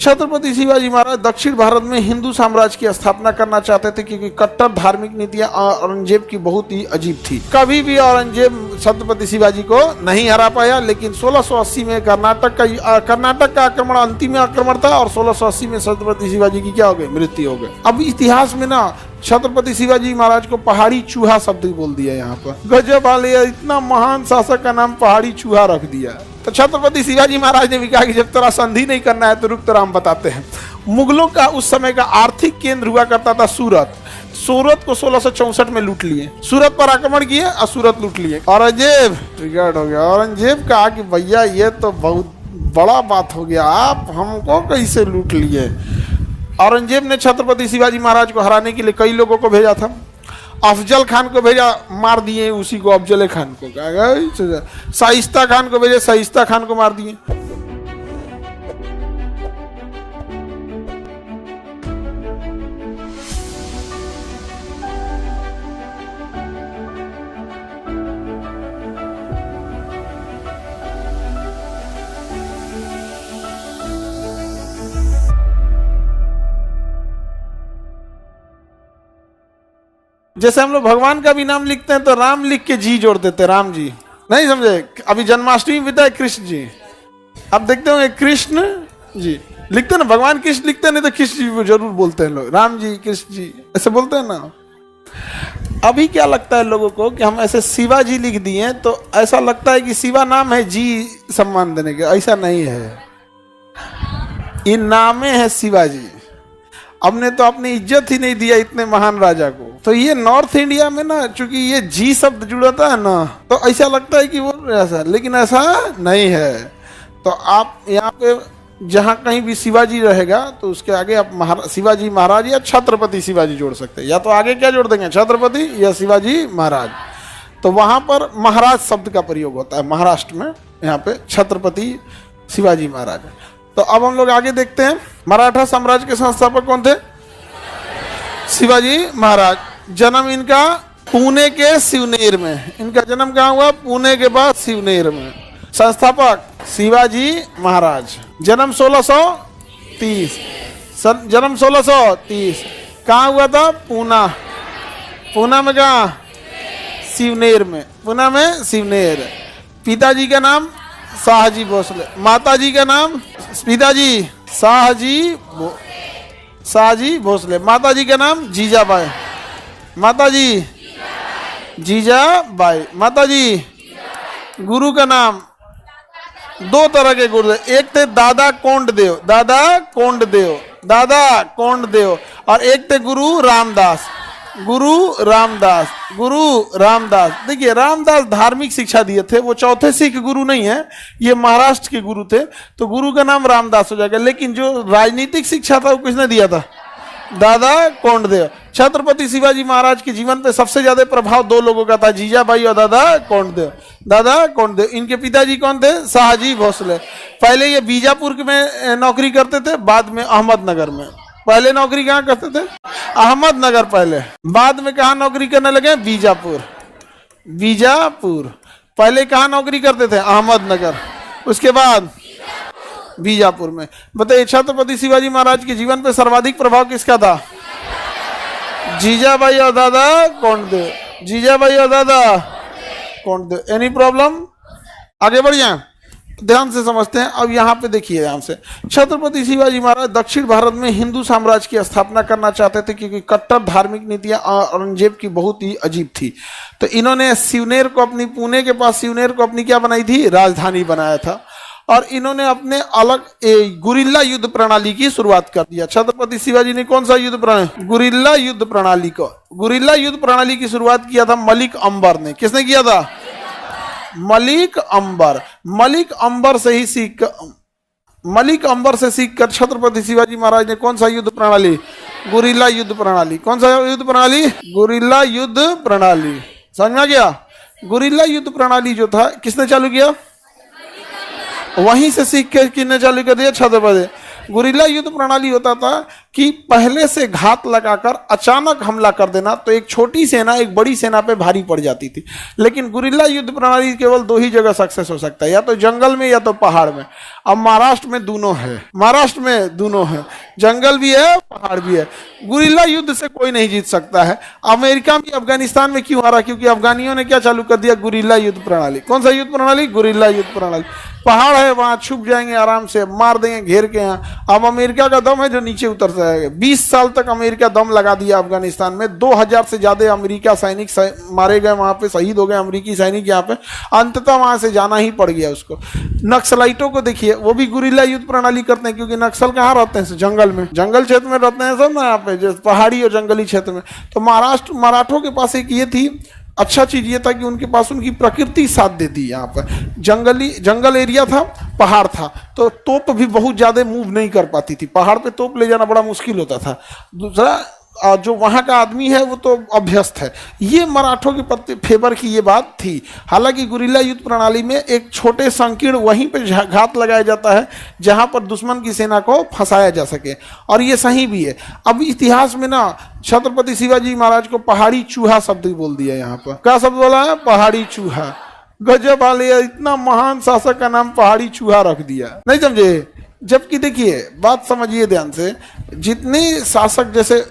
छत्रपति शिवाजी महाराज दक्षिण भारत में हिंदू साम्राज्य की स्थापना करना चाहते थे, क्योंकि कट्टर धार्मिक नीतियां औरंगजेब की बहुत ही अजीब थी। कभी भी औरंगजेब छत्रपति शिवाजी को नहीं हरा पाया, लेकिन 1680 में कर्नाटक का आक्रमण अंतिम आक्रमण था और 1680 में छत्रपति शिवाजी की क्या हो गई, मृत्यु हो गई। अब इतिहास में ना छत्रपति शिवाजी महाराज को पहाड़ी चूहा शब्द बोल दिया। यहाँ पर गजब वाले, इतना महान शासक का नाम पहाड़ी चूहा रख दिया। तो छत्रपति शिवाजी महाराज ने भी कहा कि जब तेरा संधि नहीं करना है तो रुक, तेरा हम बताते हैं। मुगलों का उस समय का आर्थिक केंद्र हुआ करता था सूरत। सूरत को 1664 में लूट लिए, सूरत पर आक्रमण किए और सूरत लूट लिए। औरंगजेब ट्रिगर्ड हो गया। औरंगजेब कहा कि भैया ये तो बहुत बड़ा बात हो गया, आप हमको कैसे लूट लिए। औरंगजेब ने छत्रपति शिवाजी महाराज को हराने के लिए कई लोगों को भेजा था। अफजल खान को भेजा, मार दिए उसी को, अफजल खान को। शाइस्ता खान को भेजे, शाइस्ता खान को मार दिए। जैसे हम लोग भगवान का भी नाम लिखते हैं तो राम लिख के जी जोड़ देते, राम जी, नहीं समझे। अभी जन्माष्टमी बिता है कृष्ण जी, आप देखते होंगे कृष्ण जी लिखते हैं ना, भगवान कृष्ण लिखते हैं, नहीं तो कृष्ण जी को जरूर बोलते हैं लोग, राम जी कृष्ण जी ऐसे बोलते हैं ना। अभी क्या लगता है लोगों को कि हम ऐसे शिवा जी लिख दिए तो ऐसा लगता है कि शिवा नाम है, जी सम्मान देने के, ऐसा नहीं है। इन नामे है शिवाजी। हमने तो अपनी इज्जत ही नहीं दिया इतने महान राजा को। तो ये नॉर्थ इंडिया में ना, चूंकि ये जी शब्द जुड़ता है ना, तो ऐसा लगता है कि वो ऐसा, लेकिन ऐसा नहीं है। तो आप यहाँ पे जहाँ कहीं भी शिवाजी रहेगा तो उसके आगे आप शिवाजी महाराज या छत्रपति शिवाजी जोड़ सकते हैं, या तो आगे क्या जोड़ देंगे, छत्रपति या शिवाजी महाराज। तो वहाँ पर महाराज शब्द का प्रयोग होता है महाराष्ट्र में, यहाँ पे छत्रपति शिवाजी महाराज। तो अब हम लोग आगे देखते हैं, मराठा साम्राज्य के संस्थापक कौन थे, शिवाजी महाराज। जन्म इनका पुणे के सिवनेर में, इनका जन्म कहाँ हुआ, पुणे के बाद सिवनेर में। संस्थापक शिवाजी महाराज। जन्म 1630, जन्म 1630। कहाँ हुआ था, पूना। पूना में कहाँ, सिवनेर में, पूना में सिवनेर। पिताजी का नाम शाहजी भोसले, माताजी का नाम, पिताजी शाहजी भोसले, माताजी का नाम जीजाबाई, माताजी जीजाबाई, माताजी। गुरु का नाम, दो तरह के गुरु, एक थे दादा कोंडदेव, दादा कोंडदेव, दादा कोंडदेव, और एक थे गुरु रामदास, गुरु रामदास, गुरु रामदास। देखिए रामदास धार्मिक शिक्षा दिए थे, वो चौथे सिख गुरु नहीं है, ये महाराष्ट्र के गुरु थे, तो गुरु का नाम रामदास हो जाएगा। लेकिन जो राजनीतिक शिक्षा था वो किसने दिया था, दादा कोंडदेव। छत्रपति शिवाजी महाराज के जीवन पे सबसे ज्यादा प्रभाव दो लोगों का था, जीजाबाई और दादा कोंडदेव। दादा कोंडदेव, इनके पिताजी कौन थे, शाहजी भोसले। पहले ये बीजापुर में नौकरी करते थे, बाद में अहमदनगर में। पहले नौकरी कहाँ करते थे, अहमदनगर पहले, बाद में कहाँ नौकरी करने लगे, बीजापुर। बीजापुर पहले कहाँ नौकरी करते थे, अहमदनगर, उसके बाद बीजापुर में। बताइए छत्रपति शिवाजी महाराज के जीवन पे सर्वाधिक प्रभाव किसका था, जीजाबाई और दादा कोंडदेव, जीजाबाई और दादा कोंडदेव। एनी प्रॉब्लम, आगे बढ़ जाए, ध्यान से समझते हैं। अब यहाँ पे देखिए, ध्यान से, छत्रपति शिवाजी महाराज दक्षिण भारत में हिंदू साम्राज्य की स्थापना करना चाहते थे, क्योंकि कट्टर धार्मिक नीतियां औरंगजेब की बहुत ही अजीब थी। तो इन्होंने सिवनेर को अपनी, पुणे के पास सिवनेर को अपनी क्या बनाई थी, राजधानी बनाया था। और इन्होंने अपने अलग गुरिल्ला युद्ध प्रणाली की शुरुआत कर दिया। छत्रपति शिवाजी ने कौन सा युद्ध प्रणाली, गुरिल्ला युद्ध प्रणाली को, गुरिल्ला युद्ध प्रणाली की शुरुआत किया था मलिक अंबर ने। किसने किया था, मलिक अंबर। मलिक अंबर से ही सीख, मलिक अंबर से सीखकर छत्रपति शिवाजी महाराज ने कौन सा युद्ध प्रणाली, गुरिल्ला युद्ध प्रणाली। कौन सा युद्ध प्रणाली, गुरिल्ला युद्ध प्रणाली। समझ में आ गया, गुरिल्ला युद्ध प्रणाली जो था किसने चालू किया, वहीं से सीख के किसने चालू कर दिया, छत्रपति। गुरिल्ला युद्ध प्रणाली होता था कि पहले से घात लगाकर अचानक हमला कर देना, तो एक छोटी सेना एक बड़ी सेना पे भारी पड़ जाती थी। लेकिन गुरिल्ला युद्ध प्रणाली केवल दो ही जगह सक्सेस हो सकता है, या तो जंगल में या तो पहाड़ में। अब महाराष्ट्र में दोनों है, महाराष्ट्र में दोनों है, जंगल भी है पहाड़ भी है। गुरिल्ला युद्ध से कोई नहीं जीत सकता है। अमेरिका भी अफगानिस्तान में क्यों हारा? क्योंकि अफगानियों ने क्या चालू कर दिया? गुरिल्ला युद्ध प्रणाली। कौन सा युद्ध प्रणाली? गुरिल्ला युद्ध प्रणाली। पहाड़ है, वहां छुप जाएंगे आराम से, मार देंगे घेर के। यहाँ अब अमेरिका का दम है जो नीचे उतर जाएगा। 20 साल तक अमेरिका दम लगा दिया अफगानिस्तान में। 2000 से ज्यादा अमेरिका सैनिक मारे गए वहां पे, शहीद हो गए अमेरिकी सैनिक यहाँ पे। अंततः वहां से जाना ही पड़ गया उसको। नक्सलाइटों को देखिए, वो भी गुरिल्ला युद्ध प्रणाली करते हैं, क्योंकि नक्सल कहाँ रहते हैं? जंगल में, जंगल क्षेत्र में रहते हैं सब ना, यहाँ पे जो पहाड़ी और जंगली क्षेत्र में। तो महाराष्ट्र मराठों के पास एक ये थी अच्छा चीज ये था कि उनके पास उनकी प्रकृति साथ देती। यहाँ पर जंगल एरिया था, पहाड़ था, तो तोप भी बहुत ज्यादा मूव नहीं कर पाती थी। पहाड़ पे तोप ले जाना बड़ा मुश्किल होता था। दूसरा, जो वहाँ का आदमी है वो तो अभ्यस्त है। ये मराठों के फेवर की ये बात थी। हालांकि गुरिल्ला युद्ध प्रणाली में एक छोटे संकीर्ण वहीं पे घात लगाया जाता है जहाँ पर दुश्मन की सेना को फंसाया जा सके, और ये सही भी है। अब इतिहास में ना छत्रपति शिवाजी महाराज को पहाड़ी चूहा शब्द बोल दिया। यहाँ पर क्या शब्द बोला है? पहाड़ी चूहा। गजब वाले, इतना महान शासक का नाम पहाड़ी चूहा रख दिया, नहीं समझे? जबकि देखिए बात समझिए ध्यान से, जितने शासक जैसे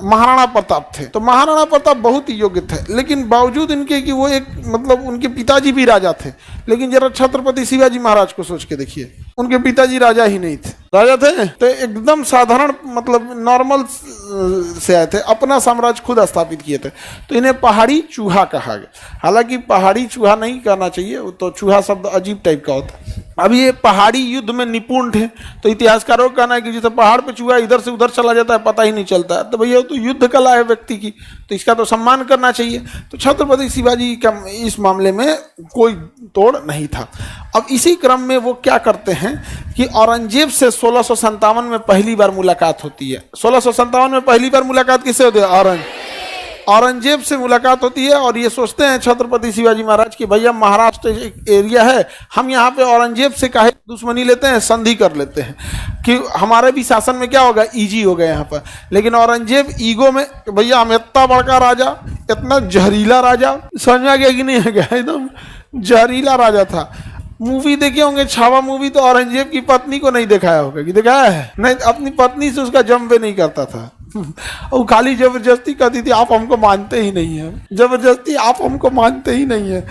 महाराणा प्रताप थे, तो महाराणा प्रताप बहुत ही योग्य थे, लेकिन बावजूद इनके कि वो एक मतलब उनके पिताजी भी राजा थे। लेकिन जरा छत्रपति शिवाजी महाराज को सोच के देखिए, उनके पिताजी राजा ही नहीं थे, राजा थे तो एकदम साधारण मतलब नॉर्मल से आए थे, अपना साम्राज्य खुद स्थापित किए थे। तो इन्हें पहाड़ी चूहा कहा गया। हालांकि पहाड़ी चूहा नहीं कहना चाहिए, वो तो चूहा शब्द अजीब टाइप का होता है। अब ये पहाड़ी युद्ध में निपुण थे, तो इतिहासकारों का कहना है कि जैसे पहाड़ पे चूहा इधर से उधर चला जाता है पता ही नहीं चलता है, तो भैया तो युद्ध कला है व्यक्ति की, तो इसका तो सम्मान करना चाहिए। तो छत्रपति शिवाजी का इस मामले में कोई तोड़ नहीं था। अब इसी क्रम में वो क्या करते हैं कि औरंगजेब से 1657 में पहली बार मुलाकात होती है। 1657 में पहली बार मुलाकात किससे होती है? औरंगजेब से मुलाकात होती है। और ये सोचते हैं छत्रपति शिवाजी महाराज कि भैया महाराष्ट्र एक एरिया है, हम यहाँ पे औरंगजेब से काहे दुश्मनी लेते हैं, संधि कर लेते हैं कि हमारे भी शासन में क्या होगा, इजी हो गया यहाँ पर। लेकिन औरंगजेब ईगो में, भैया हम इतना बड़का राजा, इतना जहरीला राजा, समझ में आ गया कि नहीं आ गया? एकदम जहरीला राजा था। मूवी देखे होंगे छावा मूवी, तो औरंगजेब की पत्नी को नहीं दिखाया होगा कि दिखाया है? नहीं, अपनी पत्नी से उसका जम पे नहीं करता था। वो खाली जबरदस्ती करती थी, आप हमको मानते ही नहीं है, जबरदस्ती आप हमको मानते ही नहीं है।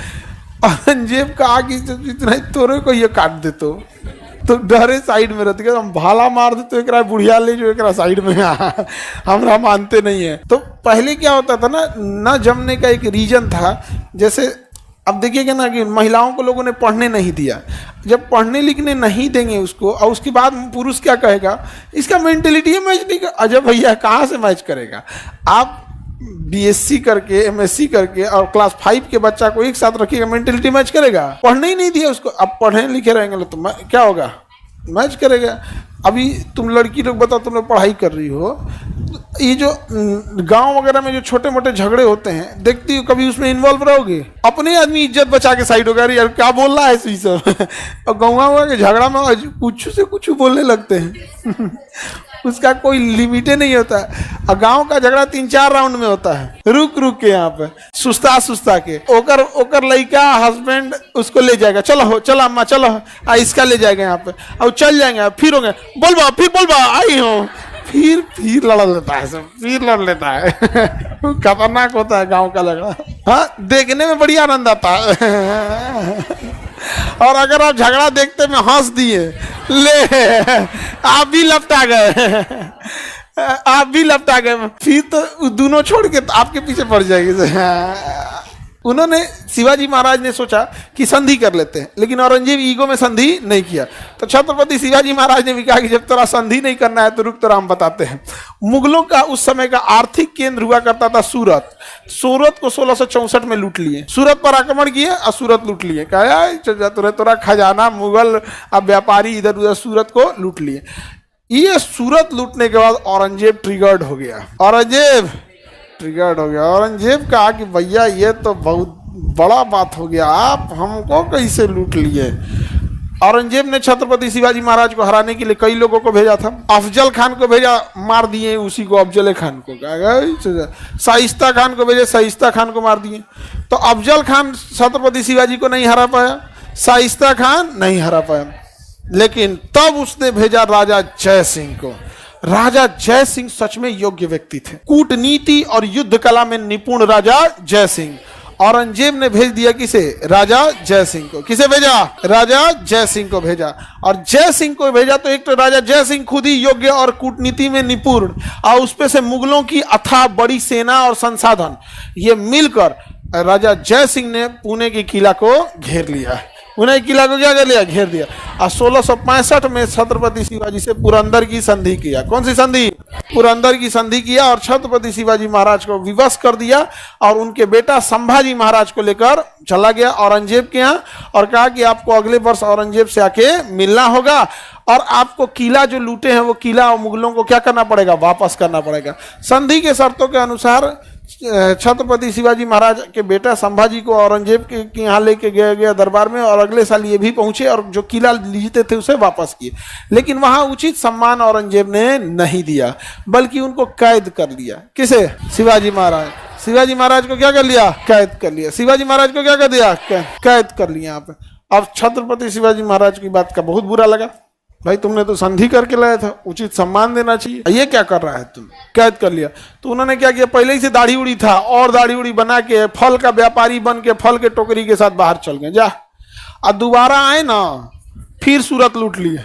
औरंगजेब कहा कि इतना तोरे को ये काट दे तो डरे साइड में रहते, हम भाला मार दे तो एक बुढ़िया ले जो एक साइड में हमरा मानते नहीं है। तो पहले क्या होता था ना, न जमने का एक रीजन था। जैसे अब देखिएगा ना कि महिलाओं को लोगों ने पढ़ने नहीं दिया, जब पढ़ने लिखने नहीं देंगे उसको, और उसके बाद पुरुष क्या कहेगा, इसका मेंटेलिटी मैच नहीं कर। अजय भैया कहाँ से मैच करेगा? आप बीएससी करके एमएससी करके और क्लास 5 के बच्चा को एक साथ रखिएगा, मेंटेलिटी मैच करेगा? पढ़ने ही नहीं दिया उसको। अब पढ़े लिखे रहेंगे तो क्या होगा, मैच करेगा। अभी तुम लड़की लोग बताओ, तुम लोग पढ़ाई कर रही हो, ये जो गांव वगैरह में जो छोटे मोटे झगड़े होते हैं, देखती हो कभी उसमें इन्वॉल्व रहोगे? अपने आदमी इज्जत बचा के साइड होगा, यार क्या बोल रहा है इसी सब। और गाँव के झगड़ा में कुछ से कुछ बोलने लगते हैं। उसका कोई लिमिट नहीं होता है। और गांव का झगड़ा 3-4 राउंड में होता है, रुक रुक के, यहाँ पे सुस्ता के ओकर लड़का हस्बैंड उसको ले जाएगा, चलो अम्मा चलो, इसका ले जाएगा यहाँ पे, और चल जाएंगे, फिर होंगे बोलबा आई हो, फिर लड़ लेता है सब, फिर लड़ लेता है। खतरनाक होता है गांव का झगड़ा। हाँ, देखने में बड़ी आनंद आता है। और अगर आप झगड़ा देखते में हंस दिए, ले आप भी लपटा गए, फिर तो दोनों छोड़ के आपके पीछे पड़ जाएगी। उन्होंने शिवाजी महाराज ने सोचा कि संधि कर लेते हैं, लेकिन औरंगजेब ईगो में संधि नहीं किया। तो छत्रपति शिवाजी महाराज ने भी कहा कि जब तेरा संधि नहीं करना है तो रुक, तो हम बताते हैं। मुगलों का उस समय का आर्थिक केंद्र हुआ करता था सूरत। सूरत को 1664 में लूट लिए, सूरत पर आक्रमण किए और सूरत लूट लिए। कहा तोरा खजाना मुगल, अब व्यापारी इधर उधर सूरत को लूट लिए। ये सूरत लूटने के बाद औरंगजेब ट्रिगर्ड हो गया। औरंगजेब कहा कि भैया ये तो बहुत बड़ा बात हो गया, आप हमको कैसे लूट लिए? औरंगजेब ने छत्रपति शिवाजी महाराज को हराने के लिए कई लोगों को भेजा था। अफजल खान को भेजा, मार दिए उसी को, अफजल खान को। शाइस्ता खान को भेजे, शाइस्ता खान को मार दिए। तो अफजल खान छत्रपति शिवाजी को नहीं हरा पाया, शाइस्ता खान नहीं हरा पाया। लेकिन तब उसने भेजा राजा जय सिंह को। राजा जय सिंह सच में योग्य व्यक्ति थे, कूटनीति और युद्ध कला में निपुण राजा जय सिंह। औरंगजेब ने भेज दिया किसे? राजा जय सिंह को। किसे भेजा? राजा जय सिंह को भेजा। और जय सिंह को भेजा तो एक तो राजा जय सिंह खुद ही योग्य और कूटनीति में निपुण, और उसपे से मुगलों की अथाह बड़ी सेना और संसाधन, ये मिलकर राजा जय सिंह ने पुणे की किला को घेर लिया। पुणे किला को क्या कर लिया? घेर दिया। और 1665 में छत्रपति शिवाजी से पुरंदर की संधि किया। कौन सी संधि? पुरंदर की संधि किया और छत्रपति शिवाजी महाराज को विवश कर दिया और उनके बेटा संभाजी महाराज को लेकर चला गया औरंगजेब के यहाँ और कहा कि आपको अगले वर्ष औरंगजेब से आके मिलना होगा और आपको किला जो लूटे हैं वो किला और मुगलों को क्या करना पड़ेगा? वापस करना पड़ेगा। संधि के शर्तों के अनुसार छत्रपति शिवाजी महाराज के बेटा संभाजी को औरंगजेब के यहाँ लेके गया दरबार में, और अगले साल ये भी पहुंचे और जो किला जीते थे उसे वापस किए। लेकिन वहां उचित सम्मान औरंगजेब ने नहीं दिया, बल्कि उनको कैद कर लिया। किसे? शिवाजी महाराज। शिवाजी महाराज को क्या कर लिया? कैद कर लिया। शिवाजी महाराज को क्या कर दिया? कैद कर लिया यहाँ पे। अब छत्रपति शिवाजी महाराज की बात का बहुत बुरा लगा, भाई तुमने तो संधि करके लाया था, उचित सम्मान देना चाहिए, ये क्या कर रहा है तुम? कैद कर लिया। तो उन्होंने क्या किया? पहले ही से दाढ़ी उड़ी था और दाढ़ी उड़ी बना के फल का व्यापारी बन के फल के टोकरी के साथ बाहर चल गए। जा और दोबारा आए ना, फिर सूरत लूट लिए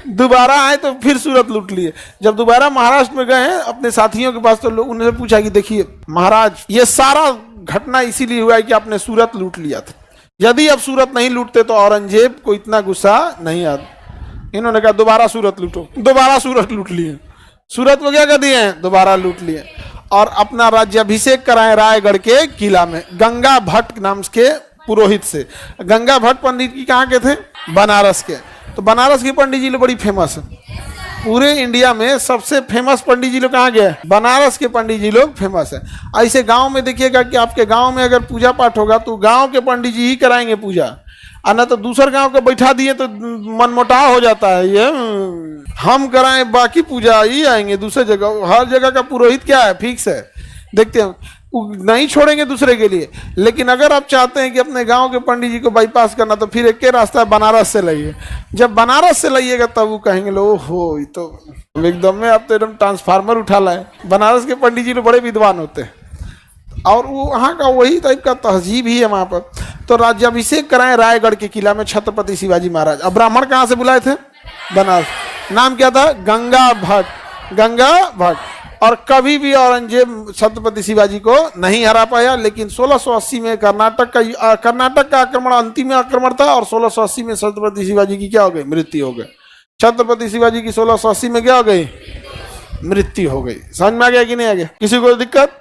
दोबारा आए तो फिर सूरत लूट लिए। जब दोबारा महाराष्ट्र में गए अपने साथियों के पास तो लोग उन्होंने पूछा कि देखिए महाराज, ये सारा घटना इसीलिए हुआ है कि आपने सूरत लूट लिया था, यदि अब सूरत नहीं लूटते तो औरंगजेब को इतना गुस्सा नहीं आता। इन्होंने कहा दोबारा सूरत लूटो। दोबारा सूरत लूट लिए। सूरत को क्या कर दिए? दोबारा लूट लिए और अपना राज्याभिषेक कराए रायगढ़ के किला में गंगा भट्ट नाम के पुरोहित से। गंगा भट्ट पंडित जी कहाँ के थे? बनारस के। तो बनारस के पंडित जी लोग बड़ी फेमस है, पूरे इंडिया में सबसे फेमस पंडित जी लोग कहाँ गए? बनारस के पंडित जी लोग फेमस है। ऐसे गांव में देखिएगा कि आपके गांव में अगर पूजा पाठ होगा तो गांव के पंडित जी ही कराएंगे पूजा, और ना तो दूसर गांव को बैठा दिए तो मनमुटाव हो जाता है। ये हम कराएं बाकी पूजा ही आएंगे दूसरे जगह। हर जगह का पुरोहित क्या है? फिक्स है। देखते हैं नहीं छोड़ेंगे दूसरे के लिए। लेकिन अगर आप चाहते हैं कि अपने गांव के पंडित जी को बाईपास करना तो फिर एक ही रास्ता है, बनारस से लाइए। जब बनारस से लाइएगा तब वो कहेंगे लो हो ये तो एकदम में आप तो एकदम ट्रांसफार्मर उठा लाए। बनारस के पंडित जी लोग बड़े विद्वान होते हैं और वो वहाँ का वही टाइप का तहजीब ही है वहाँ पर। तो राज्याभिषेक कराए रायगढ़ के किला में छत्रपति शिवाजी महाराज। अब ब्राह्मण कहाँ से बुलाए थे? बनारस। नाम क्या था? गंगा भट्ट। गंगा भट्ट। और कभी भी औरंगजेब छत्रपति शिवाजी को नहीं हरा पाया। लेकिन 1680 में कर्नाटक का आक्रमण अंतिम आक्रमण था और 1680 में छत्रपति शिवाजी की क्या हो गई? मृत्यु हो गई। छत्रपति शिवाजी की 1680 में क्या हो गई? मृत्यु हो गई। समझ में आ गया कि नहीं आ गया? किसी को दिक्कत?